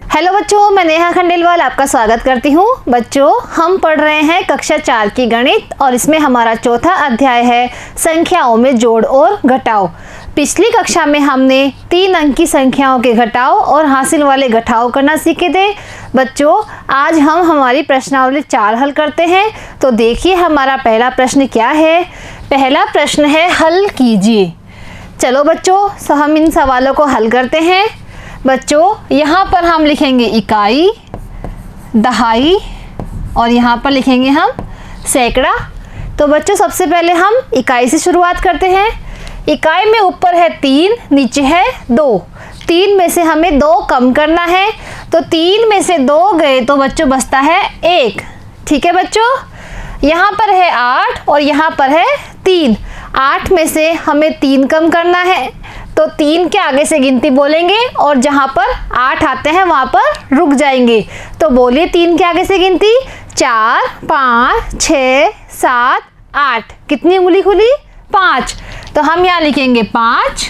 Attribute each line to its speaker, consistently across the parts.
Speaker 1: Hello बच्चों, मैं नेहा खंडेलवाल आपका स्वागत करती हूँ। बच्चों, हम पढ़ रहे हैं कक्षा 4 की गणित और इसमें हमारा चौथा अध्याय है संख्याओं में जोड़ और घटाव। पिछली कक्षा में हमने 3 अंक की संख्याओं के घटाव और हासिल वाले घटाव करना सीखे थे। बच्चों, आज हम हमारी प्रश्नावली 4 हल करते हैं। तो देखिए हमारा पहला प्रश्न क्या है। पहला प्रश्न है हल कीजिए। चलो बच्चों, हम इन सवालों को हल करते हैं। बच्चों, यहाँ पर हम लिखेंगे इकाई, दहाई और यहाँ पर लिखेंगे हम सैकड़ा। तो बच्चों, सबसे पहले हम इकाई से शुरुआत करते हैं। इकाई में ऊपर है 3, नीचे है 2। 3 में से हमें 2 कम करना है, तो 3 में से 2 गए तो बच्चों बचता है 1। ठीक है बच्चों, यहाँ पर है 8 और यहाँ पर है 3। 8 में से हमें 3 कम करना है, तो 3 के आगे से गिनती बोलेंगे और जहाँ पर 8 आते हैं वहाँ पर रुक जाएंगे। तो बोलिए 3 के आगे से गिनती 4, 5, 6, 7, 8। कितनी उंगली खुली? 5। तो हम यहाँ लिखेंगे 5।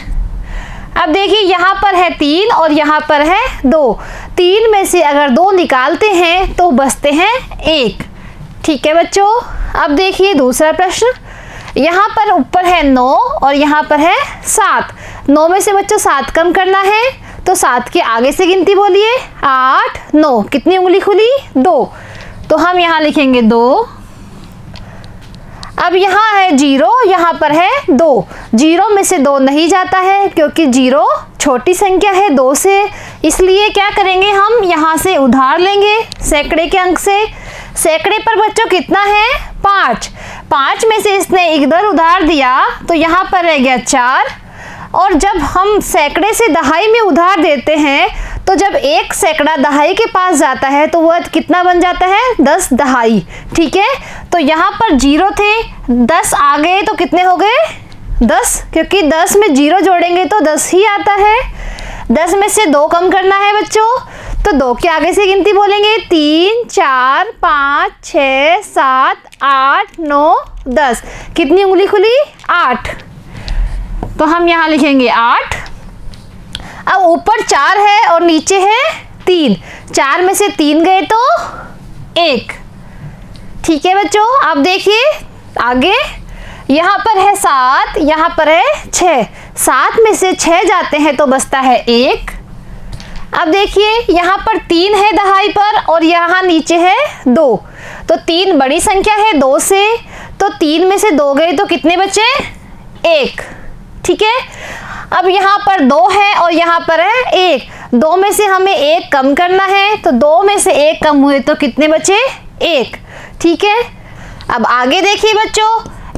Speaker 1: अब देखिए यहाँ पर है 3 और यहाँ पर है 2। 3 में से अगर 2 निकालते हैं तो बचते हैं 1। ठीक है बच्चों, अब देखिए दूसरा प्रश्न। यहाँ पर ऊपर है 9 और यहाँ पर है 7। 9 में से बच्चों 7 कम करना है, तो 7 के आगे से गिनती बोलिए 8, 9। कितनी उंगली खुली? 2। तो हम यहाँ लिखेंगे 2। अब यहाँ है 0, यहाँ पर है 2। 0 में से 2 नहीं जाता है क्योंकि 0 छोटी संख्या है 2 से, इसलिए क्या करेंगे हम यहाँ से उधार लेंगे सैकड़े के अंक से। सैकड़े पर बच्चों कितना है? 5। 5 में से इसने इधर उधार दिया तो यहाँ पर रह गया 4। और जब हम सैकड़े से दहाई में उधार देते हैं तो जब एक सैकड़ा दहाई के पास जाता है तो वह कितना बन जाता है? 10 दहाई। ठीक है, तो यहाँ पर 0 थे, 10 आ गए तो कितने हो गए? 10, क्योंकि 10 में 0 जोड़ेंगे तो 10 ही आता है। 10 में से 2 कम करना है बच्चों, तो 2 के आगे से गिनती बोलेंगे 3, 4, 5, 6, 7, 8, 9, 10। कितनी उंगली खुली? 8। तो हम यहाँ लिखेंगे 8। अब ऊपर 4 है और नीचे है 3। 4 में से 3 गए तो 1। ठीक है बच्चों, अब देखिए आगे। यहाँ पर है 7, यहाँ पर है 6। 7 में से 6 जाते हैं तो बचता है 1। अब देखिए यहाँ पर 3 है दहाई पर और यहाँ नीचे है 2। तो 3 बड़ी संख्या है 2 से, तो 3 में से 2 गए तो कितने बचे? 1। ठीक है, अब यहाँ पर 2 है और यहाँ पर है 1। 2 में से हमें 1 कम करना है, तो 2 में से 1 कम हुए तो कितने बचे? 1। ठीक है, अब आगे देखिए बच्चों,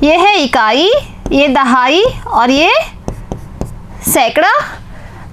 Speaker 1: ये है इकाई, ये दहाई और ये सैकड़ा।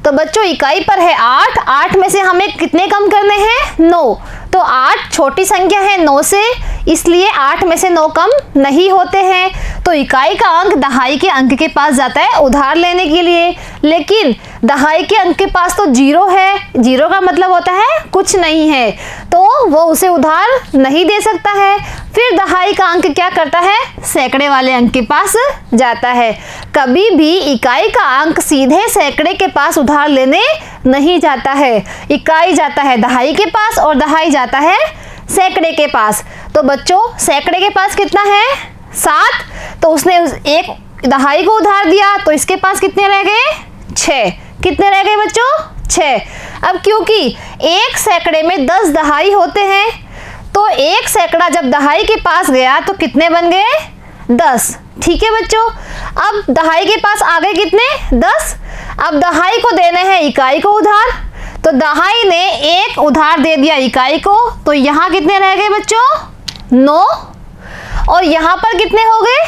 Speaker 1: तो बच्चों इकाई पर है 8। 8 में से हमें कितने कम करने हैं? 9। तो 8 छोटी संख्या है 9 से, इसलिए 8 में से 9 कम नहीं होते हैं। तो इकाई का अंक दहाई के अंक के पास जाता है उधार लेने के लिए, लेकिन दहाई के अंक के पास तो 0 है। 0 का मतलब होता है कुछ नहीं है, तो वो उसे उधार नहीं दे सकता है। फिर दहाई का अंक क्या करता है? सैकड़े वाले अंक के पास जाता है। कभी भी इकाई का अंक सीधे सैकड़े के पास उधार लेने नहीं जाता है। इकाई जाता है दहाई के पास और दहाई जाता है सैकड़े के पास। तो बच्चों सैकड़े के पास कितना है? 7। तो उसने एक दहाई को उधार दिया तो इसके पास कितने रह गए? 6। कितने रह गए बच्चों? 6। अब क्योंकि एक सैकड़े में 10 दहाई होते हैं, तो एक सैकड़ा जब दहाई के पास गया तो कितने बन गए? 10। ठीक है बच्चों, अब दहाई के पास आ गए कितने? 10। अब दहाई को देने हैं इकाई को उधार, तो दहाई ने 1 उधार दे दिया इकाई को, तो यहाँ कितने रह गए बच्चों? 9। और यहाँ पर कितने हो गए?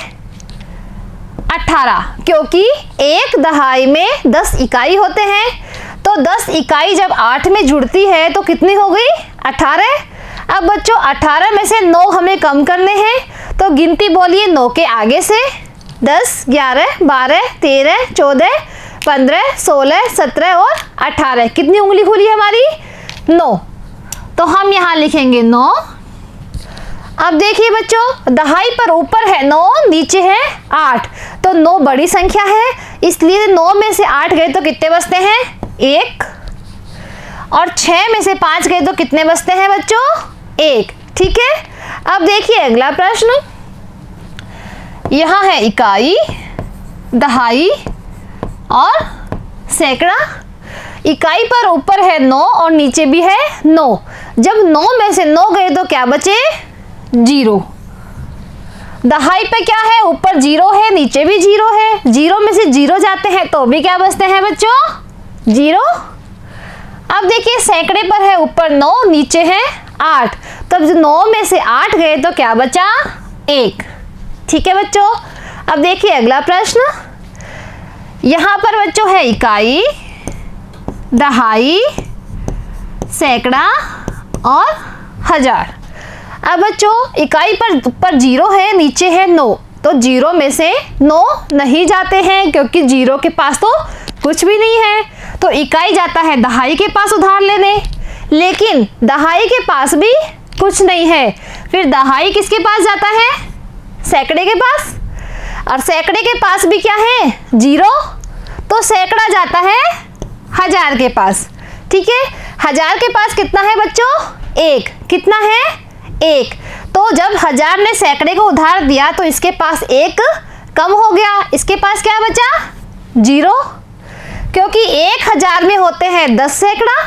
Speaker 1: 18, क्योंकि एक दहाई में 10 इकाई होते हैं। तो 10 इकाई जब 8 में जुड़ती है तो कितनी हो गई? 18। अब बच्चों 18 में से 9 हमें कम करने हैं, तो गिनती बोलिए 9 के आगे से 10, 11, 12, 13, 14, 15, 16, 17 और 18। कितनी उंगली खुली हमारी? 9। तो हम यहाँ लिखेंगे 9। अब देखिए बच्चों, दहाई पर ऊपर है 9, नीचे है 8। तो 9 बड़ी संख्या है, इसलिए 9 में से 8 गए तो कितने बचते हैं? 1। और 6 में से 5 गए तो कितने बचते हैं बच्चों? 1। ठीक है, अब देखिए अगला प्रश्न। यहाँ है इकाई, दहाई और सैकड़ा। इकाई पर ऊपर है 9 और नीचे भी है 9। जब 9 में से 9 गए तो क्या बचे? 0। दहाई पे क्या है? ऊपर 0 है, नीचे भी 0 है। 0 में से 0 जाते हैं तो भी क्या बचते हैं बच्चों? 0। अब देखिए सैकड़े पर है ऊपर 9, नीचे है 8। तब 9 में से 8 गए तो क्या बचा? 1। ठीक है बच्चों, अब देखिए अगला प्रश्न। यहाँ पर बच्चों है इकाई, दहाई, सैकड़ा और हजार। अब बच्चों इकाई पर 0 है, नीचे है 9, तो 0 में से 9 नहीं जाते हैं क्योंकि 0 के पास तो कुछ भी नहीं है। तो इकाई जाता है दहाई के पास उधार लेने, लेकिन दहाई के पास भी कुछ नहीं है। फिर दहाई किसके पास जाता है? सैकड़े के पास। और सैकड़े के पास भी क्या है? 0। तो सैकड़ा जाता है हजार के पास। ठीक है, हजार के पास कितना है बच्चों? 1। कितना है? 1। तो जब हजार ने सैकड़े को उधार दिया तो इसके पास 1 कम हो गया। इसके पास क्या बचा? 0। क्योंकि 1000 में होते हैं 10 सैकड़ा,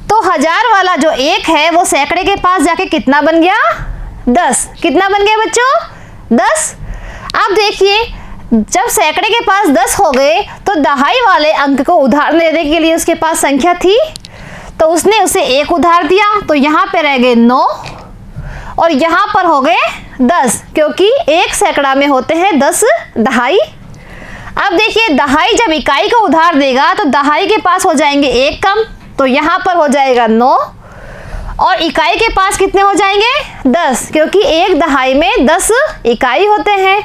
Speaker 1: तो 1000 वाला जो 1 है वो सैकड़े के पास जाके कितना बन गया? 10। कितना बन गया बच्चों? 10। अब देखिए जब सैकड़े के पास 10 हो गए तो दहाई वाले अंक को उधार लेने के लिए उसके पास संख्या थी, तो उसने उसे 1 उधार दिया, तो यहाँ पे रह गए 9 और यहाँ पर हो गए 10, क्योंकि 1 सैकड़ा में होते हैं 10 दहाई। अब देखिए दहाई जब इकाई को उधार देगा तो दहाई के पास हो जाएंगे 1 कम, तो यहाँ पर हो जाएगा 9 और इकाई के पास कितने हो जाएंगे? 10, क्योंकि 1 दहाई में 10 इकाई होते हैं।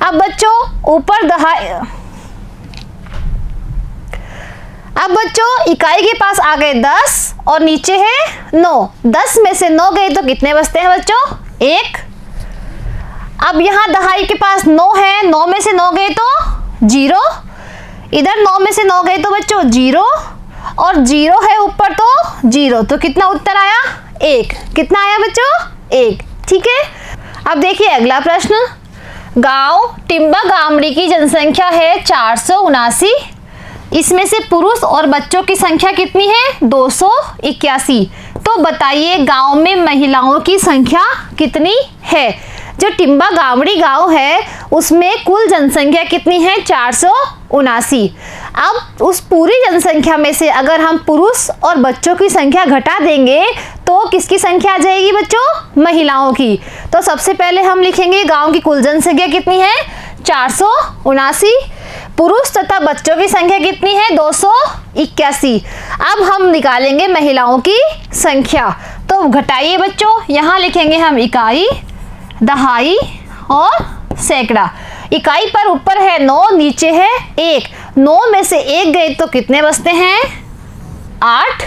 Speaker 1: अब बच्चों ऊपर अब बच्चों इकाई के पास आ गए 10 और नीचे है 9। 10 में से 9 गए तो कितने बचते हैं बच्चों? 1। अब यहाँ दहाई के पास 9 है, 9 में से 9 गए तो 0। इधर 9 में से 9 गए तो बच्चों 0 और 0 है ऊपर तो 0, तो कितना उत्तर आया? 1। कितना आया बच्चों? 1। ठीक है, अब देखिए अगला प्रश्न। गांव टिम्बा गामड़ी की जनसंख्या है 479। इसमें से पुरुष और बच्चों की संख्या कितनी है? 281। तो बताइए गांव में महिलाओं की संख्या कितनी है? जो टिम्बा गामड़ी गांव है उसमें कुल जनसंख्या कितनी है? 479। अब उस पूरी जनसंख्या में से अगर हम पुरुष और बच्चों की संख्या घटा देंगे तो किसकी संख्या आ जाएगी बच्चों? महिलाओं की। तो सबसे पहले हम लिखेंगे गांव की कुल जनसंख्या कितनी है? 479। पुरुष तथा बच्चों की संख्या कितनी है? 281। अब हम निकालेंगे महिलाओं की संख्या, तो घटाइए बच्चों। यहाँ लिखेंगे हम इकाई, दहाई और सैकड़ा। इकाई पर ऊपर है 9, नीचे है 1। 9 में से 1 गए तो कितने बचते हैं? 8।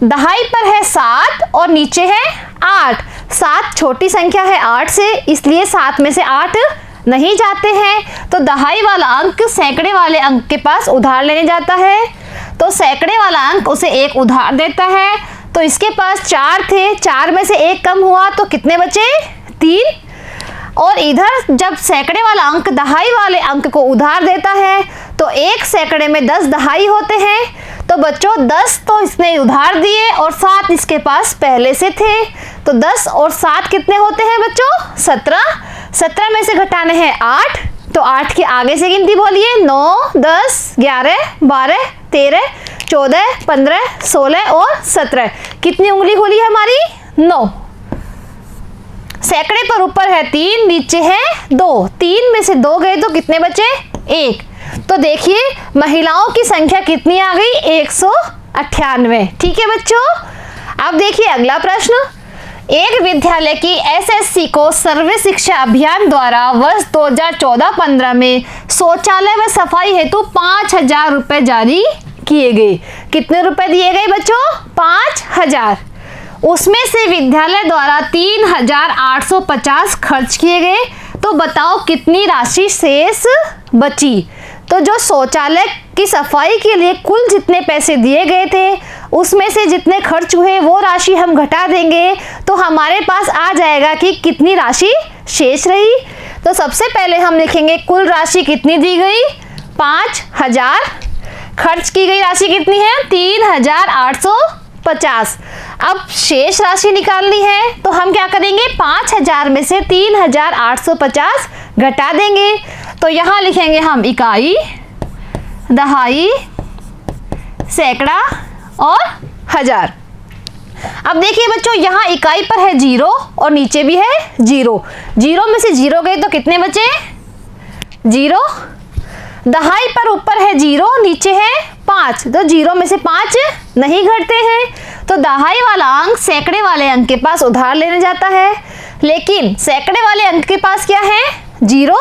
Speaker 1: दहाई पर है 7 और नीचे है 8। 7 छोटी संख्या है 8 से, इसलिए 7 में से 8 नहीं जाते हैं। तो दहाई वाला अंक सैकड़े वाले अंक के पास उधार लेने जाता है, तो सैकड़े वाला अंक उसे 1 उधार देता है। तो इसके पास 4 थे, 4 में से 1 कम हुआ तो कितने बचे? 3। और इधर जब सैकड़े वाला अंक दहाई वाले अंक को उधार देता है तो 1 सैकड़े में 10 दहाई होते हैं। तो बच्चों 10 तो इसने उधार दिए और 7 इसके पास पहले से थे, तो 10 और 7 कितने होते हैं बच्चों? 17। 17 में से घटाने हैं 8, तो 8 के आगे से गिनती बोलिए। 9, 10, 11, 12, 13, 14, 15, 16 और 17। कितनी उंगली खुली है हमारी? 9। सैकड़े पर ऊपर है 3, नीचे है 2। 3 में से 2 गए तो कितने बचे? 1। तो देखिए महिलाओं की संख्या कितनी आ गई? 198। ठीक है बच्चों, अब देखिए अगला प्रश्न। एक विद्यालय की एसएससी को सर्व शिक्षा अभियान द्वारा वर्ष 2014-15 में शौचालय व सफाई हेतु 5000 रुपए जारी किए गए। कितने रुपए दिए गए बच्चों? 5000। उसमें से विद्यालय द्वारा 3850 खर्च किए गए, तो बताओ कितनी राशि शेष बची? तो जो शौचालय की सफाई के लिए कुल जितने पैसे दिए गए थे उसमें से जितने खर्च हुए वो राशि हम घटा देंगे तो हमारे पास आ जाएगा कि कितनी राशि शेष रही। तो सबसे पहले हम लिखेंगे कुल राशि कितनी दी गई, 5000। खर्च की गई राशि कितनी है, 3850। अब शेष राशि निकालनी है तो हम क्या करेंगे, 5000 में से 3850 घटा देंगे। तो यहाँ लिखेंगे हम इकाई, दहाई, सैकड़ा और हजार। अब देखिए बच्चों, यहाँ इकाई पर है 0 और नीचे भी है 0। 0 में से 0 गए तो कितने बचे, 0। दहाई पर ऊपर है 0, नीचे है 5, तो 0 में से 5 नहीं घटते हैं। तो दहाई वाला अंक सैकड़े वाले अंक के पास उधार लेने जाता है, लेकिन सैकड़े वाले अंक के पास क्या है, 0,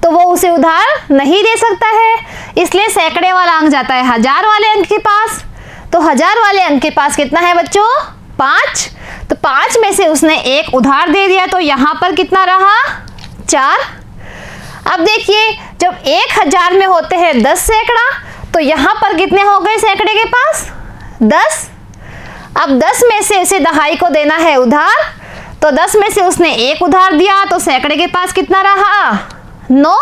Speaker 1: तो वो उसे उधार नहीं दे सकता है। इसलिए सैकड़े वाला अंक जाता है 1000 वाले अंक के पास। तो 1000 वाले अंक के पास कितना है बच्चों, 5। तो 5 में से उसने 1 उधार दे दिया, तो यहाँ पर कितना रहा, 4। अब देखिए, जब 1000 में होते हैं 10 सैकड़ा, तो यहाँ पर कितने हो गए सैकड़े के पास, 10। अब 10 में से उसे दहाई को देना है उधार, तो 10 में से उसने 1 उधार दिया, तो सैकड़े के पास कितना रहा, 9।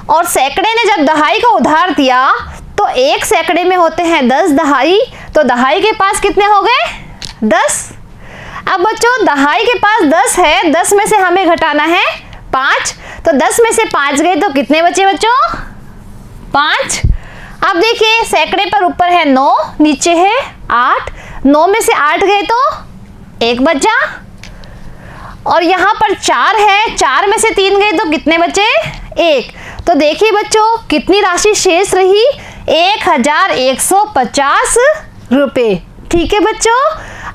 Speaker 1: और सैकड़े ने जब दहाई को उधार दिया तो 1 सैकड़े में होते हैं 10 दहाई, तो दहाई के पास कितने हो गए, 10। अब बच्चों दहाई के पास 10 है, 10 में से हमें घटाना है 5, तो 10 में से 5 गए तो कितने बचे बच्चों, 5। अब देखिए, सैकड़े पर ऊपर है 9, नीचे है 8, 9 में से 8 गए तो 1 बचा। और यहाँ पर 4 है, 4 में से 3 गए तो कितने बचे, 1। तो देखिए बच्चों, कितनी राशि शेष रही, 1150 रुपए। ठीक है बच्चों,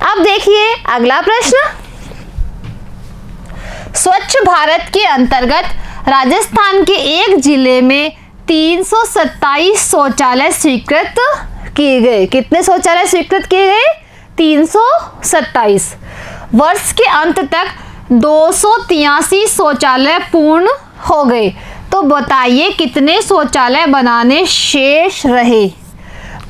Speaker 1: अब देखिए अगला प्रश्न। स्वच्छ भारत के अंतर्गत राजस्थान के एक जिले में 327 शौचालय स्वीकृत किए गए। कितने शौचालय स्वीकृत किए गए, 327। वर्ष के अंत तक 283 शौचालय पूर्ण हो गए। तो बताइए कितने शौचालय बनाने शेष रहे।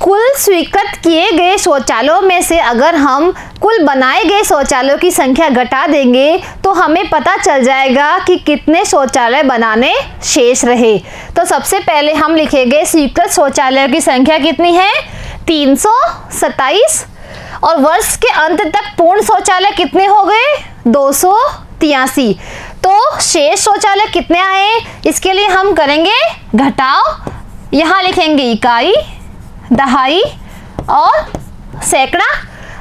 Speaker 1: कुल स्वीकृत किए गए शौचालयों में से अगर हम कुल बनाए गए शौचालयों की संख्या घटा देंगे तो हमें पता चल जाएगा कि कितने शौचालय बनाने शेष रहे। तो सबसे पहले हम लिखेंगे स्वीकृत शौचालयों की संख्या कितनी है, 327। और वर्ष के अंत तक पूर्ण शौचालय कितने हो गए, 283। तो शेष शौचालय कितने आए, इसके लिए हम करेंगे घटाव। यहाँ लिखेंगे इकाई, दहाई और सैकड़ा।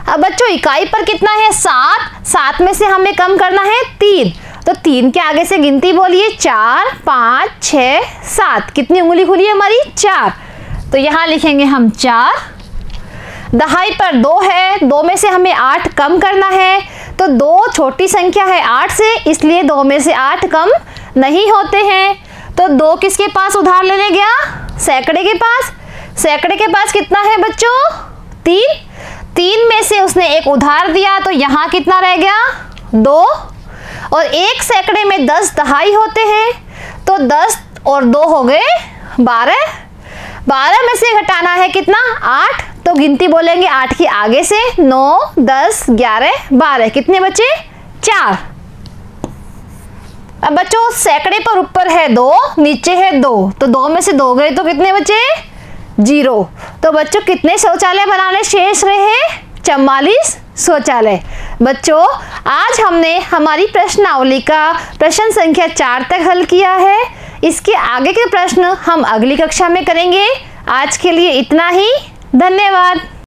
Speaker 1: अब बच्चों इकाई पर कितना है, 7। 7 में से हमें कम करना है 3, तो 3 के आगे से गिनती बोलिए, 4, 5, 6, 7। कितनी उंगली खुली है हमारी, 4। तो यहाँ लिखेंगे हम 4। दहाई पर 2 है, 2 में से हमें 8 कम करना है, तो 2 छोटी संख्या है 8 से, इसलिए 2 में से 8 कम नहीं होते हैं। तो 2 किसके पास उधार लेने गया, सैकड़े के पास। सैकड़े के पास कितना है बच्चों, 3। 3 में से उसने 1 उधार दिया, तो यहाँ कितना रह गया, 2। और 1 सैकड़े में 10 दहाई होते हैं, तो 10 और 2 हो गए 12। 12 में से घटाना है कितना, 8, तो गिनती बोलेंगे 8 की आगे से, 9, 10, 11, 12। कितने बचे, 4। अब बच्चों सैकड़े पर ऊपर है 2, नीचे है 2, तो 2 में से 2 गए तो कितने बचे, 0। तो बच्चों कितने शौचालय बनाने शेष रहे, 44 शौचालय। बच्चों आज हमने हमारी प्रश्नावली का प्रश्न संख्या 4 तक हल किया है। इसके आगे के प्रश्न हम अगली कक्षा में करेंगे। आज के लिए इतना ही, धन्यवाद।